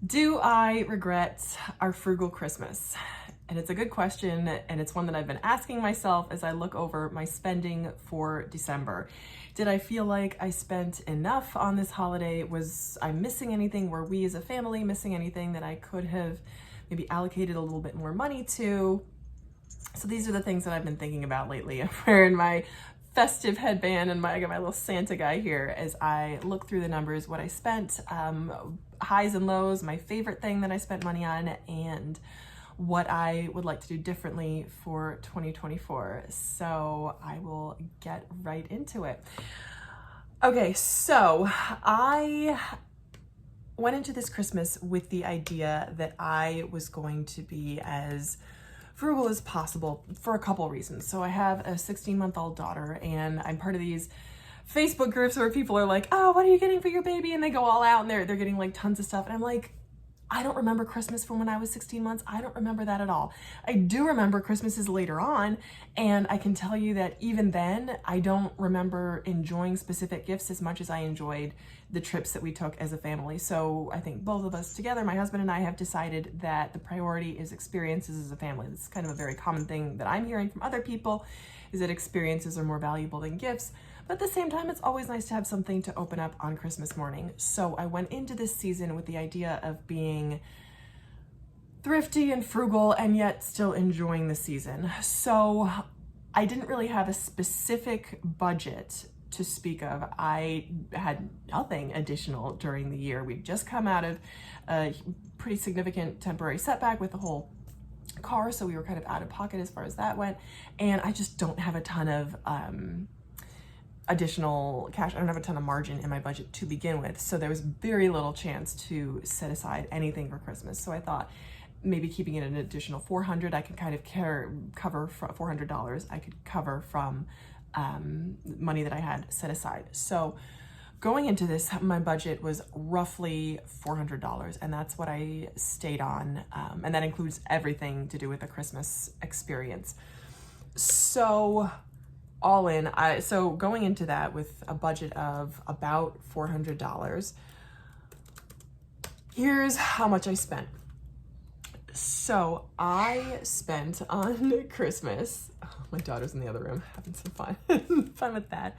Do I regret our frugal Christmas? And it's a good question, and it's one that I've been asking myself as I look over my spending for December. Did I feel like I spent enough on this holiday? Was I missing anything? Were we as a family missing anything that I could have maybe allocated a little bit more money to? So these are the things that I've been thinking about lately. I'm wearing my festive headband and I got my little Santa guy here as I look through the numbers, what I spent, highs and lows, my favorite thing that I spent money on, and what I would like to do differently for 2024. So I will get right into it. Okay, so I went into this Christmas with the idea that I was going to be as frugal as possible for a couple reasons. So I have a 16-month-old daughter, and I'm part of these Facebook groups where people are like, oh, what are you getting for your baby? And they go all out and they're getting like tons of stuff. And I'm like, I don't remember Christmas from when I was 16 months. I don't remember that at all. I do remember Christmases later on, and I can tell you that even then, I don't remember enjoying specific gifts as much as I enjoyed the trips that we took as a family. So I think both of us together, my husband and I, have decided that the priority is experiences as a family. This is kind of a very common thing that I'm hearing from other people, is that experiences are more valuable than gifts. But at the same time, it's always nice to have something to open up on Christmas morning. So I went into this season with the idea of being thrifty and frugal and yet still enjoying the season. So I didn't really have a specific budget to speak of. I had nothing additional during the year. We'd just come out of a pretty significant temporary setback with the whole car, so we were kind of out of pocket as far as that went. And I just don't have a ton of additional cash. I don't have a ton of margin in my budget to begin with. So there was very little chance to set aside anything for Christmas. So I thought maybe keeping it an additional $400, I could kind of cover for $400. I could cover from money that I had set aside. So going into this, my budget was roughly $400, and that's what I stayed on. And that includes everything to do with the Christmas experience. So all in, so going into that with a budget of about $400, here's how much I spent. So I spent on Christmas, oh, my daughter's in the other room having some fun with that.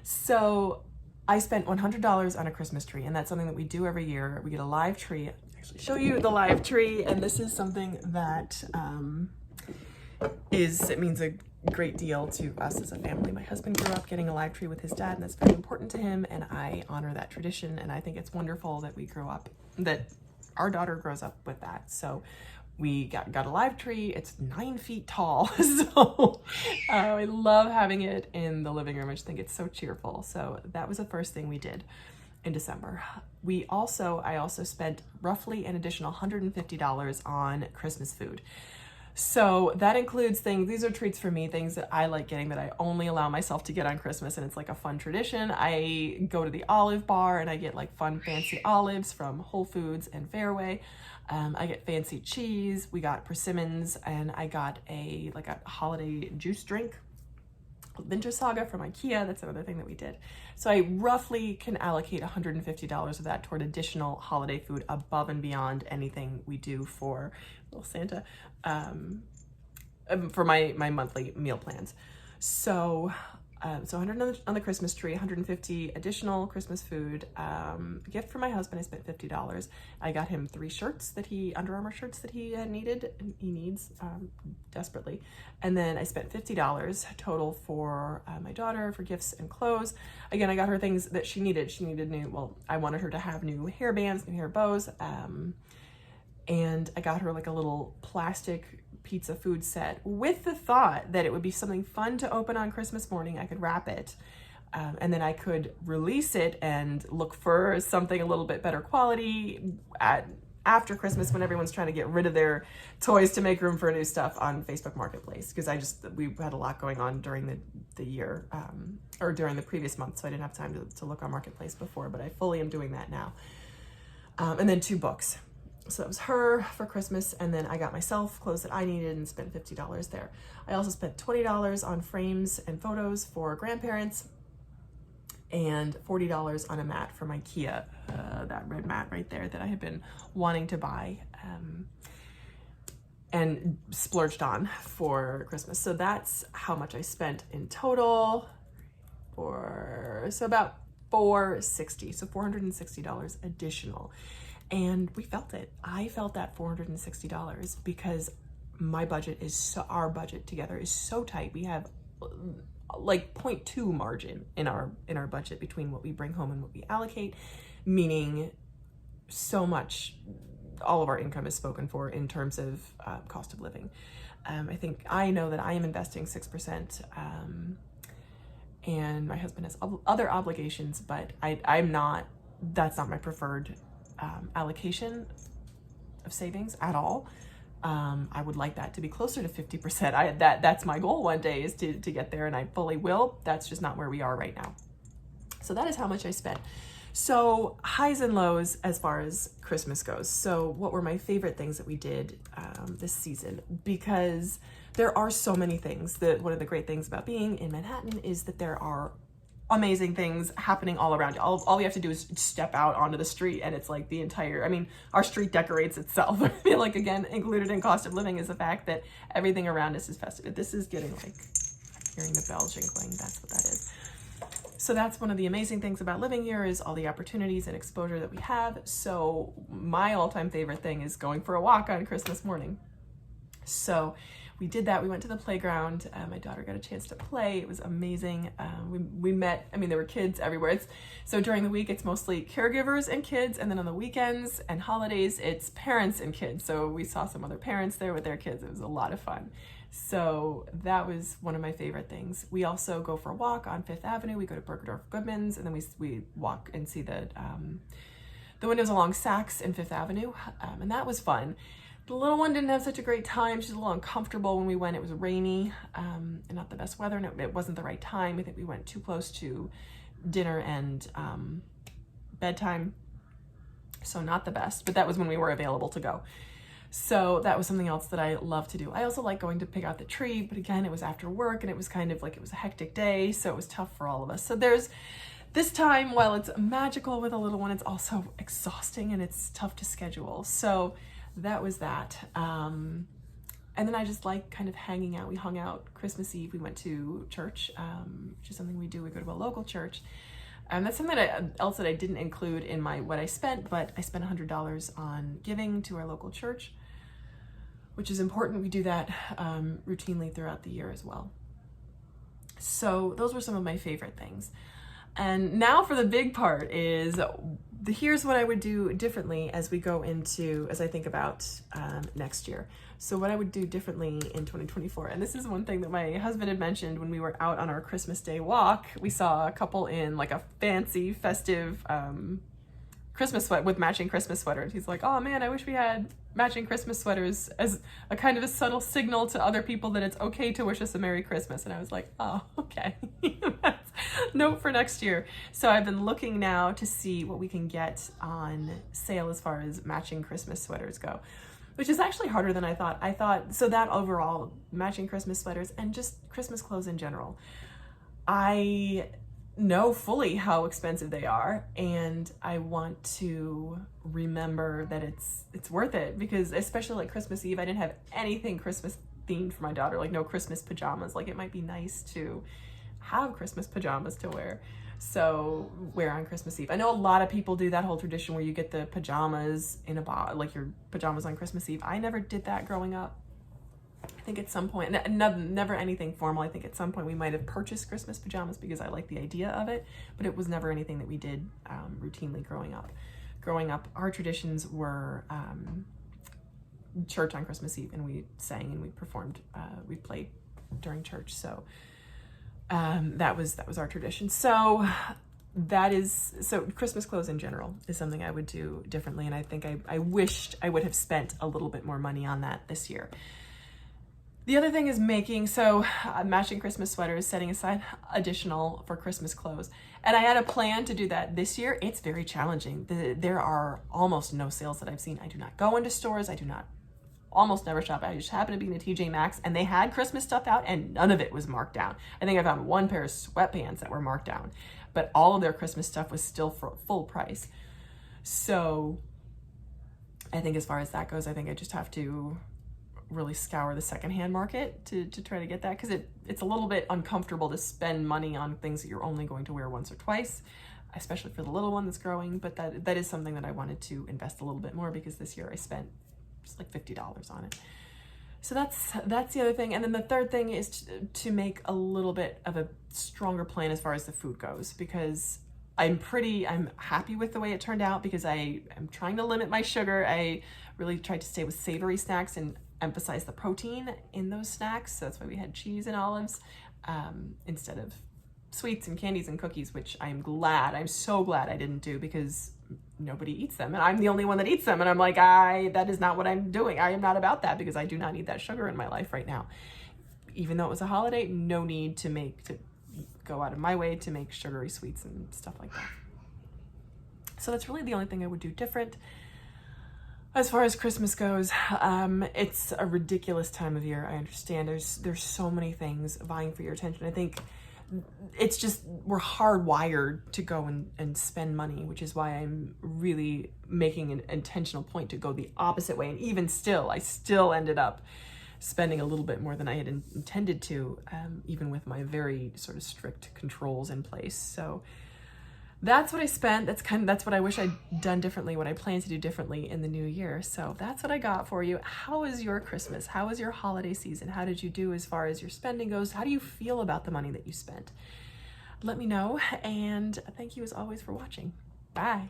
So I spent $100 on a Christmas tree, and that's something that we do every year. We get a live tree. I'll actually show you the live tree, and this is something that it means a great deal to us as a family. My husband grew up getting a live tree with his dad, and that's very important to him, and I honor that tradition, and I think it's wonderful that that our daughter grows up with that. So we got a live tree. It's 9 feet tall, so I love having it in the living room. I just think it's so cheerful. So that was the first thing we did in December. I also spent roughly an additional $150 on Christmas food. So that includes these are treats for me, things that I like getting that I only allow myself to get on Christmas, and it's like a fun tradition. I go to the olive bar and I get like fun fancy olives from Whole Foods and Fairway. I get fancy cheese. We got persimmons, and I got a holiday juice drink, Winter Saga from IKEA. That's another thing that we did. So I roughly can allocate $150 of that toward additional holiday food above and beyond anything we do for little Santa, for my monthly meal plans. So 100 on the Christmas tree, 150 additional Christmas food. Gift for my husband, I spent $50. I got him 3 shirts Under Armour shirts that he needs desperately. And then I spent $50 total for my daughter for gifts and clothes. Again, I got her things that she needed. She needed I wanted her to have new hair bands, new hair bows. And I got her like a little plastic pizza food set with the thought that it would be something fun to open on Christmas morning. I could wrap it, and then I could release it and look for something a little bit better quality after Christmas, when everyone's trying to get rid of their toys to make room for new stuff on Facebook Marketplace. Because we had a lot going on during the year, or during the previous month, so I didn't have time to look on Marketplace before, but I fully am doing that now. And then 2 books. So that was her for Christmas, and then I got myself clothes that I needed and spent $50 there. I also spent $20 on frames and photos for grandparents, and $40 on a mat from IKEA, that red mat right there that I had been wanting to buy and splurged on for Christmas. So that's how much I spent in total so about $460, so $460 additional. And we felt it. I felt that $460 because our budget together is so tight. We have like 0.2 margin in our budget between what we bring home and what we allocate, meaning so much, all of our income is spoken for in terms of cost of living. I know that I am investing 6%, and my husband has other obligations, but that's not my preferred allocation of savings at all. I would like that to be closer to 50%. That's my goal one day, is to get there, and I fully will. That's just not where we are right now. So that is how much I spent. So highs and lows as far as Christmas goes. So what were my favorite things that we did this season? Because there are so many things. One of the great things about being in Manhattan is that there are amazing things happening all around you. All we have to do is step out onto the street, and it's like our street decorates itself. I feel like, again, included in cost of living is the fact that everything around us is festive. This is getting like, I'm hearing the bell jingling. That's what that is. So that's one of the amazing things about living here, is all the opportunities and exposure that we have. So my all-time favorite thing is going for a walk on Christmas morning. So we did that. We went to the playground. My daughter got a chance to play. It was amazing. We met, there were kids everywhere. So during the week, it's mostly caregivers and kids. And then on the weekends and holidays, it's parents and kids. So we saw some other parents there with their kids. It was a lot of fun. So that was one of my favorite things. We also go for a walk on Fifth Avenue. We go to Bergedorf Goodman's, and then we walk and see the windows along Saks and Fifth Avenue. And that was fun. The little one didn't have such a great time. She's a little uncomfortable when we went. It was rainy and not the best weather, and it wasn't the right time. I think we went too close to dinner and bedtime, so not the best, but that was when we were available to go. So that was something else that I love to do. I also like going to pick out the tree, but again, it was after work, and it was kind of like, it was a hectic day, so it was tough for all of us. So there's this time, while it's magical with a little one, it's also exhausting and it's tough to schedule. So that was that. And then I just like kind of hanging out. We hung out Christmas Eve. We went to church, which is something we do. We go to a local church. And that's something else that I didn't include in what I spent, but I spent $100 on giving to our local church, which is important. We do that routinely throughout the year as well. So those were some of my favorite things. And now for the big part is, here's what I would do differently as I think about next year. So what I would do differently in 2024, and this is one thing that my husband had mentioned when we were out on our Christmas Day walk. We saw a couple in like a fancy, festive Christmas sweat with matching Christmas sweaters. He's like, oh man, I wish we had matching Christmas sweaters as a kind of a subtle signal to other people that it's okay to wish us a Merry Christmas. And I was like, oh, okay. That's note for next year. So I've been looking now to see what we can get on sale as far as matching Christmas sweaters go, which is actually harder than I thought. So that overall, matching Christmas sweaters and just Christmas clothes in general, I know fully how expensive they are, and I want to remember that it's worth it, because especially like Christmas Eve, I didn't have anything Christmas themed for my daughter, like no Christmas pajamas. Like, it might be nice to have Christmas pajamas to wear on Christmas Eve. I know a lot of people do that whole tradition where you get the pajamas in a box, like your pajamas on Christmas Eve. I never did that growing up. I think at some point, never anything formal. I think at some point we might have purchased Christmas pajamas because I like the idea of it, but it was never anything that we did routinely growing up. Growing up, our traditions were church on Christmas Eve, and we sang and we performed, we played during church. So that was our tradition. So Christmas clothes in general is something I would do differently, and I think I wished I would have spent a little bit more money on that this year. The other thing is matching Christmas sweaters, setting aside additional for Christmas clothes. And I had a plan to do that this year. It's very challenging. There are almost no sales that I've seen. I do not go into stores. I do not almost never shop. I just happened to be in a TJ Maxx, and they had Christmas stuff out, and none of it was marked down. I think I found one pair of sweatpants that were marked down. but all of their Christmas stuff was still for full price. So I think as far as that goes, I think I just have to really scour the secondhand market to try to get that, because it's a little bit uncomfortable to spend money on things that you're only going to wear once or twice, especially for the little one that's growing. But that is something that I wanted to invest a little bit more, because this year I spent just like $50 on it. So that's the other thing. And then the third thing is to make a little bit of a stronger plan as far as the food goes, because I'm happy with the way it turned out, because I am trying to limit my sugar. I really tried to stay with savory snacks and emphasize the protein in those snacks. So that's why we had cheese and olives instead of sweets and candies and cookies, which I'm so glad I didn't do, because nobody eats them and I'm the only one that eats them. And I'm like, that is not what I'm doing. I am not about that, because I do not need that sugar in my life right now. Even though it was a holiday, no need to go out of my way to make sugary sweets and stuff like that. So that's really the only thing I would do different. As far as Christmas goes, it's a ridiculous time of year. I understand there's so many things vying for your attention. I think it's just, we're hardwired to go and spend money, which is why I'm really making an intentional point to go the opposite way. And even still, I still ended up spending a little bit more than I had intended to, even with my very sort of strict controls in place. So that's what I spent. That's what I wish I'd done differently, what I plan to do differently in the new year. So that's what I got for you. How was your Christmas? How was your holiday season? How did you do as far as your spending goes? How do you feel about the money that you spent? Let me know, and thank you as always for watching. Bye.